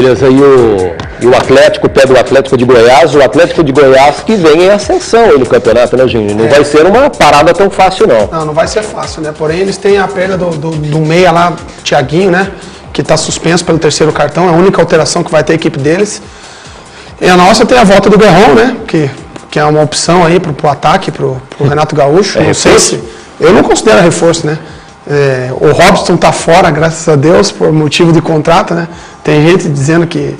Beleza, e o Atlético pega o Atlético de Goiás, o Atlético de Goiás que vem em ascensão aí no campeonato, né, Júnior? Não vai ser uma parada tão fácil, não. Não vai ser fácil, né? Porém, eles têm a perda do meia lá, Thiaguinho, né? Que está suspenso pelo terceiro cartão, é a única alteração que vai ter a equipe deles. E a nossa tem a volta do Guerron, né? Que é uma opção aí pro ataque, pro Renato Gaúcho. Não sei se... Eu não considero reforço, né? O Robson tá fora, graças a Deus, por motivo de contrato, né? Tem gente dizendo que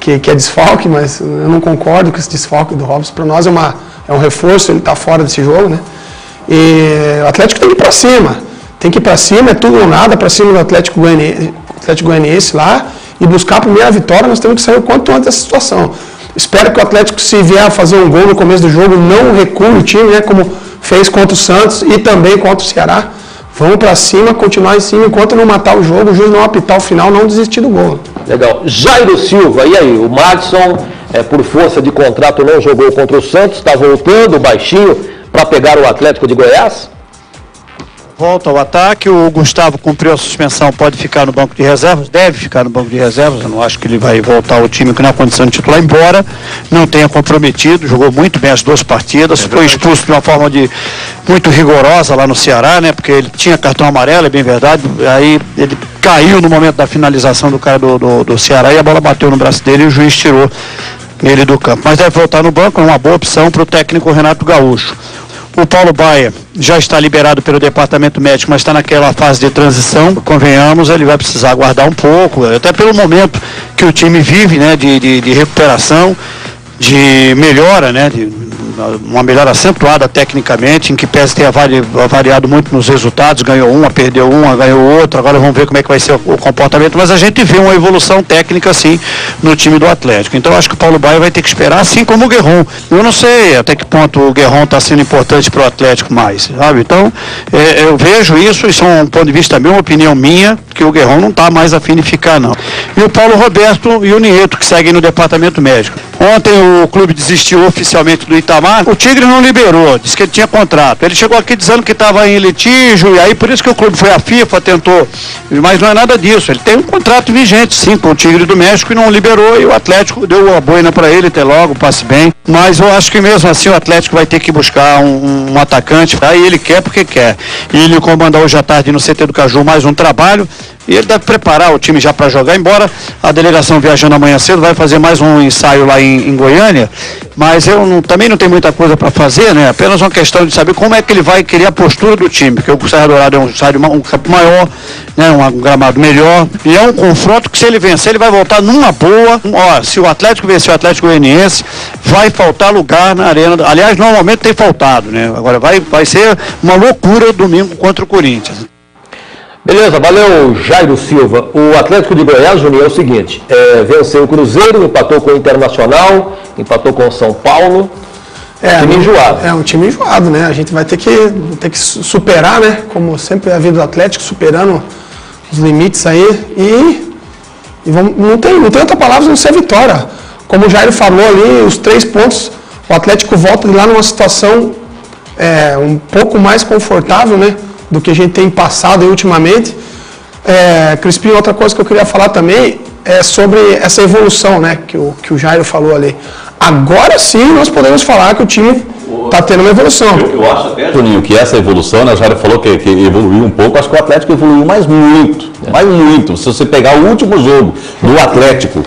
é desfalque, mas eu não concordo com esse desfalque do Robson. Para nós é um reforço, ele tá fora desse jogo, né? E o Atlético tem que ir para cima. Tem que ir para cima, é tudo ou nada, para cima do Atlético Goianiense lá e buscar a primeira vitória. Nós temos que sair o quanto antes dessa situação. Espero que o Atlético, se vier a fazer um gol no começo do jogo, não recue o time, né? Como fez contra o Santos e também contra o Ceará. Vamos para cima, continuar em cima, enquanto não matar o jogo, o juiz não apitar o final, não desistir do gol. Legal. Jairo Silva, e aí? O Madison, por força de contrato, não jogou contra o Santos, está voltando baixinho para pegar o Atlético de Goiás? Volta ao ataque, o Gustavo cumpriu a suspensão, pode ficar no banco de reservas, deve ficar no banco de reservas, eu não acho que ele vai voltar ao time na condição de titular, embora não tenha comprometido, jogou muito bem as duas partidas, foi expulso de uma forma muito rigorosa lá no Ceará, né, porque ele tinha cartão amarelo, é bem verdade, aí ele caiu no momento da finalização do cara do Ceará e a bola bateu no braço dele e o juiz tirou ele do campo, mas deve voltar no banco, é uma boa opção para o técnico Renato Gaúcho. O Paulo Baia já está liberado pelo departamento médico, mas está naquela fase de transição, convenhamos, ele vai precisar aguardar um pouco, até pelo momento que o time vive, né, de recuperação, de melhora, né, uma melhora acentuada tecnicamente, em que pese ter variado muito nos resultados, ganhou uma, perdeu uma, ganhou outra, agora vamos ver como é que vai ser o comportamento, mas a gente vê uma evolução técnica, sim, no time do Atlético. Então acho que o Paulo Baia vai ter que esperar, assim como o Guerron. Eu não sei até que ponto o Guerron está sendo importante para o Atlético mais, sabe? Então, eu vejo isso é um ponto de vista meu, uma opinião minha, que o Guerron não está mais a fim de ficar, não. E o Paulo Roberto e o Nieto, que seguem no departamento médico. Ontem o clube desistiu oficialmente do Itamar, o Tigre não liberou, disse que ele tinha contrato. Ele chegou aqui dizendo que estava em litígio, e aí por isso que o clube foi à FIFA, tentou, mas não é nada disso. Ele tem um contrato vigente, sim, com o Tigre do México, e não liberou, e o Atlético deu a boina para ele, até logo, passe bem. Mas eu acho que mesmo assim o Atlético vai ter que buscar um atacante, aí ele quer porque quer. E ele comandou hoje à tarde no CT do Caju mais um trabalho, e ele deve preparar o time já para jogar, embora a delegação viajando amanhã cedo vai fazer mais um ensaio lá em Goiânia, mas também não tem muita coisa para fazer, né? Apenas uma questão de saber como é que ele vai querer a postura do time, porque o Serra Dourada é um campo maior, né? Um gramado melhor, e é um confronto que se ele vencer, ele vai voltar numa boa. Se o Atlético vencer o Atlético Goianiense, vai faltar lugar na arena, aliás, normalmente tem faltado, né? Agora vai ser uma loucura domingo contra o Corinthians. Beleza, valeu Jairo Silva. O Atlético de Goiás, Juninho, é o seguinte, venceu o Cruzeiro, empatou com o Internacional, empatou com o São Paulo, time enjoado. É um time enjoado, né? A gente vai ter que superar, né? Como sempre a vida do Atlético, superando os limites aí e não tem outra palavra não ser vitória. Como o Jairo falou ali, os 3 pontos, o Atlético volta de lá numa situação um pouco mais confortável, né? Do que a gente tem passado ultimamente. Crispim, outra coisa que eu queria falar também é sobre essa evolução, né, que o Jairo falou ali. Agora sim nós podemos falar que o time está tendo uma evolução. Eu acho até, Juninho, que essa evolução, né, o Jairo falou que evoluiu um pouco, acho que o Atlético evoluiu mais muito. Se você pegar o último jogo do Atlético,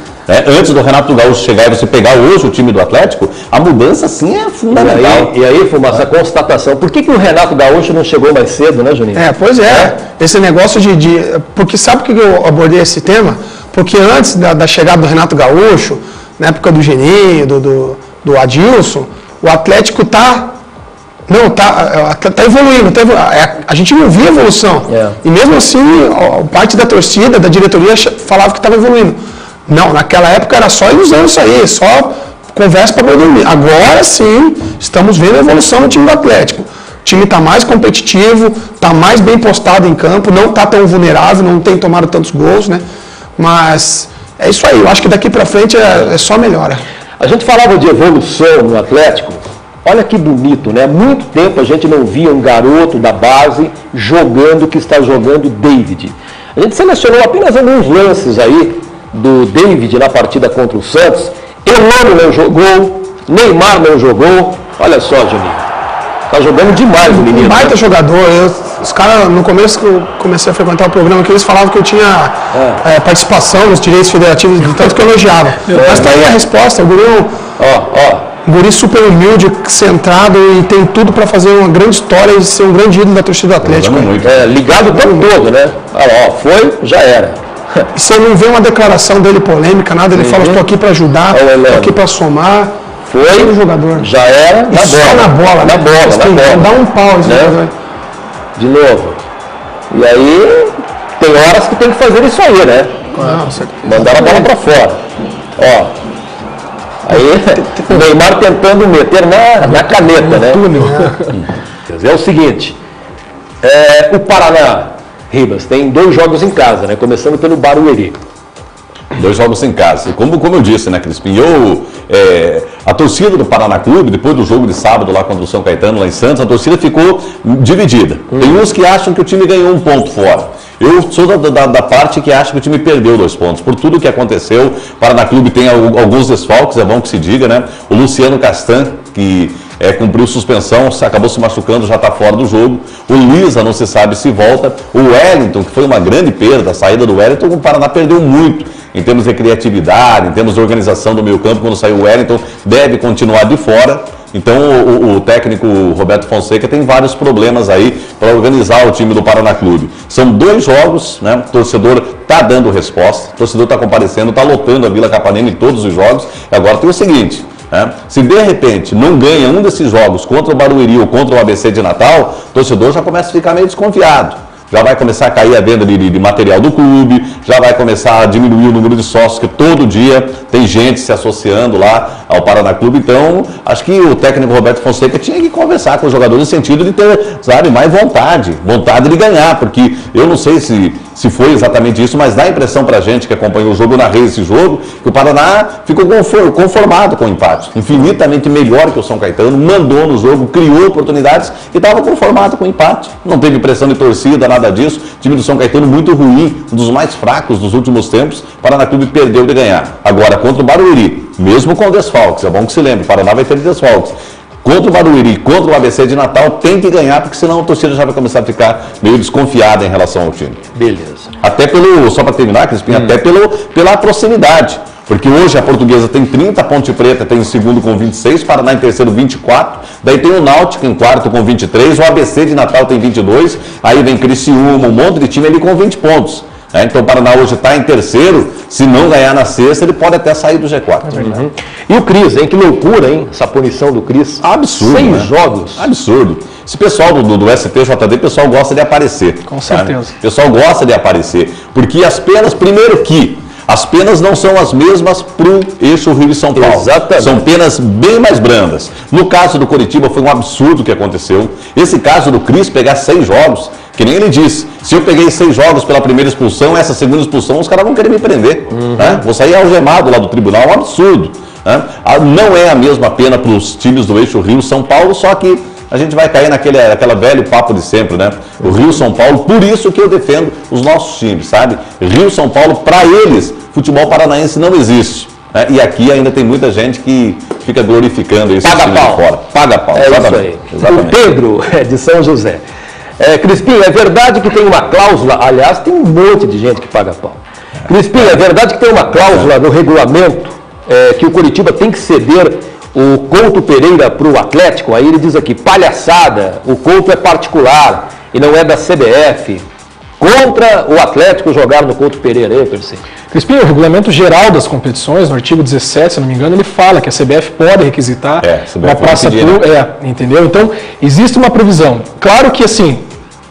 antes do Renato Gaúcho chegar e você pegar hoje o time do Atlético, a mudança sim é fundamental. E aí, Fumaça, a constatação, por que o Renato Gaúcho não chegou mais cedo, né, Juninho? Pois é. Esse negócio porque sabe por que eu abordei esse tema? Porque antes da chegada do Renato Gaúcho, na época do Geninho, do Adilson, o Atlético tá evoluindo. A gente não via evolução. E mesmo assim, parte da torcida, da diretoria, falava que estava evoluindo. Não, naquela época era só ilusão isso aí, só conversa para dormir. Agora sim, estamos vendo a evolução no time do Atlético. O time está mais competitivo, está mais bem postado em campo, não está tão vulnerável, não tem tomado tantos gols, né? Mas é isso aí, eu acho que daqui para frente é só melhora. A gente falava de evolução no Atlético, olha que bonito, né? Há muito tempo a gente não via um garoto da base jogando o que está jogando David. A gente selecionou apenas alguns lances aí do David na partida contra o Santos. Elano não jogou, Neymar não jogou. Olha só, Juninho. Tá jogando demais o menino. Um baita jogador. Os caras, no começo que eu comecei a frequentar o programa, que eles falavam que eu tinha participação nos direitos federativos, de tanto que eu elogiava. Mas tá aí a resposta. O guri, guri super humilde, centrado e tem tudo para fazer uma grande história e ser um grande ídolo da torcida do Atlético. Ligado o tempo todo, né? Foi, já era. E você não vê uma declaração dele polêmica, nada, ele fala, estou aqui para ajudar, estou aqui para somar. Foi o jogador. Já era na bola. Na bola. Dá um pau esse jogador. De novo. E aí, tem horas que tem que fazer isso aí, né? Mandar a bola para fora. Aí, o Neymar tentando meter na caneta, né? É o seguinte, o Paraná, Ribas, tem 2 jogos em casa, né? Começando pelo Barueri. 2 jogos em casa. E como eu disse, né, Crispim? A torcida do Paraná Clube, depois do jogo de sábado lá contra o São Caetano, lá em Santos, a torcida ficou dividida. Tem uns que acham que o time ganhou 1 ponto fora. Eu sou da parte que acha que o time perdeu 2 pontos. Por tudo que aconteceu, o Paraná Clube tem alguns desfalques, é bom que se diga, né? O Luciano Castan, que cumpriu suspensão, acabou se machucando, já está fora do jogo. O Lisa não se sabe se volta. O Wellington, que foi uma grande perda, a saída do Wellington, o Paraná perdeu muito em termos de criatividade, em termos de organização do meio campo. Quando saiu o Wellington, deve continuar de fora. Então o técnico Roberto Fonseca tem vários problemas aí para organizar o time do Paraná Clube. São 2 jogos, né? O torcedor está dando resposta, o torcedor está comparecendo, está lotando a Vila Capanema em todos os jogos. Agora tem o seguinte, se de repente não ganha um desses jogos contra o Barueri ou contra o ABC de Natal, o torcedor já começa a ficar meio desconfiado. Já vai começar a cair a venda de material do clube, já vai começar a diminuir o número de sócios, que todo dia tem gente se associando lá ao Paraná Clube. Então, acho que o técnico Roberto Fonseca tinha que conversar com os jogadores no sentido de ter, mais vontade de ganhar, porque eu não sei se foi exatamente isso, mas dá a impressão pra gente que acompanhou o jogo, na rede desse jogo, que o Paraná ficou conformado com o empate, infinitamente melhor que o São Caetano, mandou no jogo, criou oportunidades e estava conformado com o empate. Não teve pressão de torcida, nada disso. O time do São Caetano muito ruim, um dos mais fracos dos últimos tempos. O Paraná Clube perdeu de ganhar. Agora, contra o Barueri, mesmo com desfalques, é bom que se lembre, o Paraná vai ter desfalques. Contra o Barueri, contra o ABC de Natal, tem que ganhar, porque senão a torcida já vai começar a ficar meio desconfiada em relação ao time. Beleza. Até só para terminar, Crispim, até pela proximidade. Porque hoje a Portuguesa tem 30, Ponte Preta tem em segundo com 26, Paraná em terceiro 24, daí tem o Náutico em quarto com 23, o ABC de Natal tem 22, aí vem Criciúma, um monte de time ali com 20 pontos. Então o Paraná hoje está em terceiro, se não ganhar na sexta, ele pode até sair do G4. E o Cris, hein? Que loucura, hein? Essa punição do Cris. Absurdo. 6 jogos. Absurdo. Esse pessoal do STJD, o pessoal gosta de aparecer. Com certeza. O pessoal gosta de aparecer, porque as penas, primeiro que as penas não são as mesmas para o eixo Rio e São Paulo. Exatamente. São penas bem mais brandas. No caso do Coritiba foi um absurdo o que aconteceu. Esse caso do Cris pegar 6 jogos, que nem ele disse, se eu peguei 6 jogos pela primeira expulsão, essa segunda expulsão, os caras vão querer me prender. Vou sair algemado lá do tribunal, é um absurdo. Não é a mesma pena para os times do eixo Rio e São Paulo, só que a gente vai cair naquela velho papo de sempre, né? O Rio e São Paulo, por isso que eu defendo os nossos times, sabe? Rio e São Paulo, para eles, futebol paranaense não existe. E aqui ainda tem muita gente que fica glorificando isso. Paga pau. Fora. Paga pau. É isso aí. Exatamente. O Pedro, de São José. Crispim, é verdade que tem uma cláusula, aliás, tem um monte de gente que paga pau. Crispim, é verdade que tem uma cláusula no regulamento que o Coritiba tem que ceder o Couto Pereira para o Atlético? Aí ele diz aqui, palhaçada, o Couto é particular e não é da CBF. Contra o Atlético jogar no Couto Pereira, aí, Percy? Crispim, o regulamento geral das competições, no artigo 17, se não me engano, ele fala que a CBF pode requisitar uma praça pública, entendeu? Então, existe uma previsão. Claro que, assim,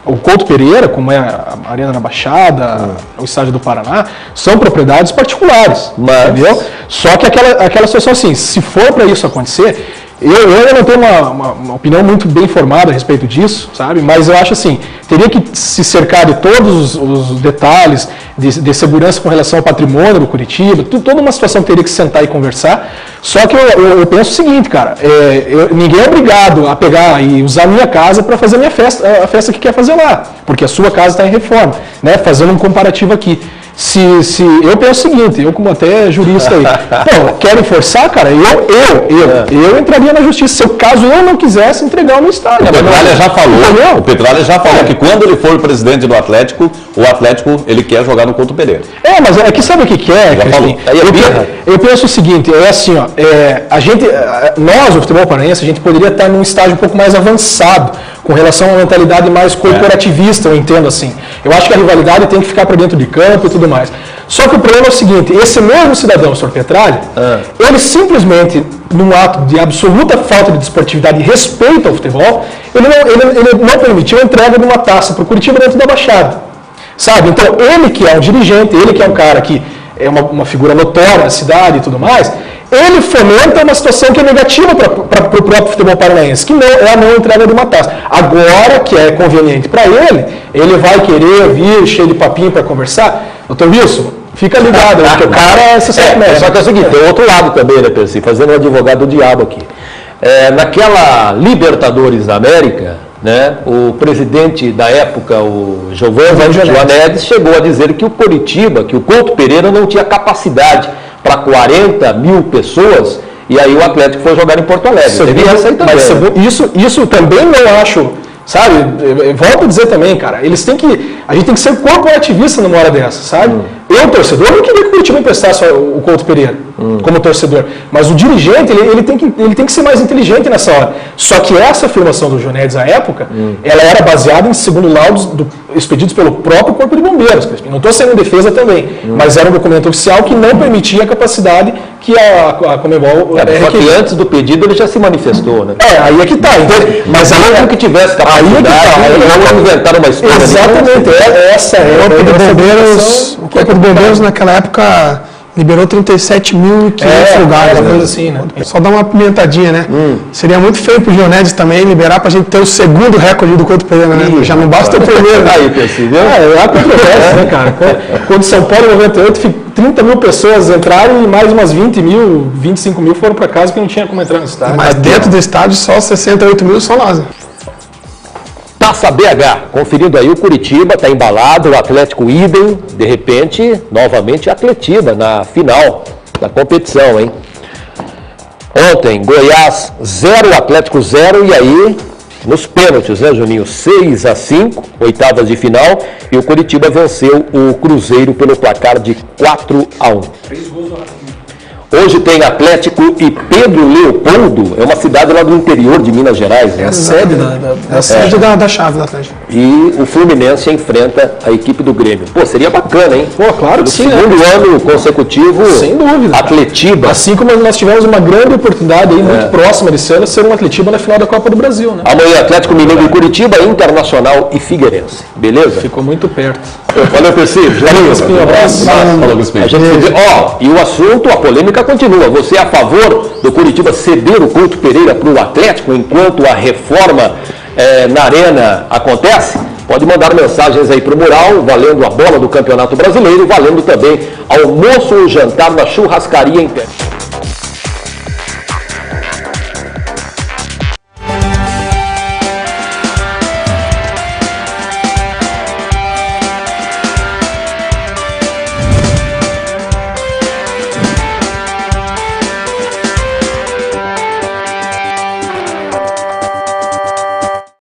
o Couto Pereira, como é a Arena na Baixada, o Estádio do Paraná, são propriedades particulares, entendeu? Só que aquela situação assim, se for para isso acontecer, eu não tenho uma opinião muito bem formada a respeito disso, sabe? Mas eu acho assim, teria que se cercar de todos os detalhes de segurança com relação ao patrimônio do Coritiba, toda uma situação teria que sentar e conversar. Só que eu penso o seguinte, cara, ninguém é obrigado a pegar e usar a minha casa para fazer a festa que quer fazer lá, porque a sua casa está em reforma, né? Fazendo um comparativo aqui. eu penso o seguinte, eu como até jurista aí, pô, querem forçar, cara, eu entraria na justiça, se o caso eu não quisesse entregar o meu estádio. O Petralha já falou que quando ele for presidente do Atlético, o Atlético, ele quer jogar no Couto Pereira. Mas é que sabe o que é, Crispim? Eu penso o seguinte, é assim, ó, nós, o futebol paranaense, a gente poderia estar num estágio um pouco mais avançado, com relação a uma mentalidade mais corporativista, eu entendo assim. Eu acho que a rivalidade tem que ficar para dentro de campo e tudo mais. Só que o problema é o seguinte, esse mesmo cidadão, o Sr. Petralha, ele simplesmente, num ato de absoluta falta de desportividade e respeito ao futebol, ele não permitiu a entrega de uma taça para o Curitiba dentro da Baixada. Sabe? Então, ele que é um dirigente, ele que é um cara que é uma figura notória na cidade e tudo mais, ele fomenta uma situação que é negativa para o próprio futebol paranaense, que não é a não entrega de uma taça. Agora, que é conveniente para ele vai querer vir cheio de papinho para conversar. Doutor Wilson, fica ligado, porque o cara se sabe mesmo. Só que é o seguinte, tem outro lado também, né, Percy, fazendo um advogado do diabo aqui. Naquela Libertadores da América, né, o presidente da época, o Giovanni Joanedes, chegou a dizer que o Coritiba, que o Couto Pereira não tinha capacidade para 40 mil pessoas, e aí o Atlético foi jogar em Porto Alegre. Isso também não acho, sabe? Volto a dizer também, cara, a gente tem que ser corporativista numa hora dessa, sabe? Eu, torcedor, não queria que o Curitiba emprestasse o Couto Pereira como torcedor, mas o dirigente, ele tem que ser mais inteligente nessa hora. Só que essa afirmação do Jonedes à época, ela era baseada em segundo laudos expedidos pelo próprio Corpo de Bombeiros. Não estou sendo em defesa também, mas era um documento oficial que não permitia a capacidade que a Conmebol... Só que antes do pedido ele já se manifestou, né? Aí é que está. Então, mas aí que tivesse capacidade, vamos inventar uma história. Exatamente, essa é o Corpo de Bombeiros naquela época liberou 37.500 lugares. Uma coisa assim, né? Só dá uma pimentadinha, né? Seria muito feio pro Jonedes também liberar pra gente ter o segundo recorde do Couto Pereira, né? Já não basta o primeiro. Aí, percebeu? É a controvérsia, né, cara? Quando São Paulo em 98, 30 mil pessoas entraram e mais umas 20 mil, 25 mil foram pra casa que não tinha como entrar no estádio. Mas dentro do estádio só 68 mil são lá. Taça BH, conferindo aí o Curitiba, está embalado, o Atlético idem, de repente, novamente Atletiba na final da competição, hein? Ontem, Goiás 0, Atlético 0, e aí, nos pênaltis, né, Juninho? 6-5, oitavas de final, e o Curitiba venceu o Cruzeiro pelo placar de 4-1. 3 gols do Atlético. Hoje tem Atlético e Pedro Leopoldo, é uma cidade lá do interior de Minas Gerais, né? É a sede da chave do Atlético. E o Fluminense enfrenta a equipe do Grêmio. Pô, seria bacana, hein? Pô, claro que sim. Segundo ano consecutivo, sem dúvida. Atletiba. Assim como nós tivemos uma grande oportunidade aí, muito próxima desse ano, ser um Atletiba na final da Copa do Brasil, né? Amanhã, Atlético Mineiro e Curitiba, Internacional e Figueirense. Beleza? Ficou muito perto. Valeu, Percy. Um abraço. Falou, Crispim. E o assunto, a polêmica continua. Você é a favor do Curitiba ceder o Couto Pereira para o Atlético enquanto a reforma na Arena acontece? Pode mandar mensagens aí para o mural, valendo a bola do Campeonato Brasileiro e valendo também almoço ou jantar na churrascaria em pé.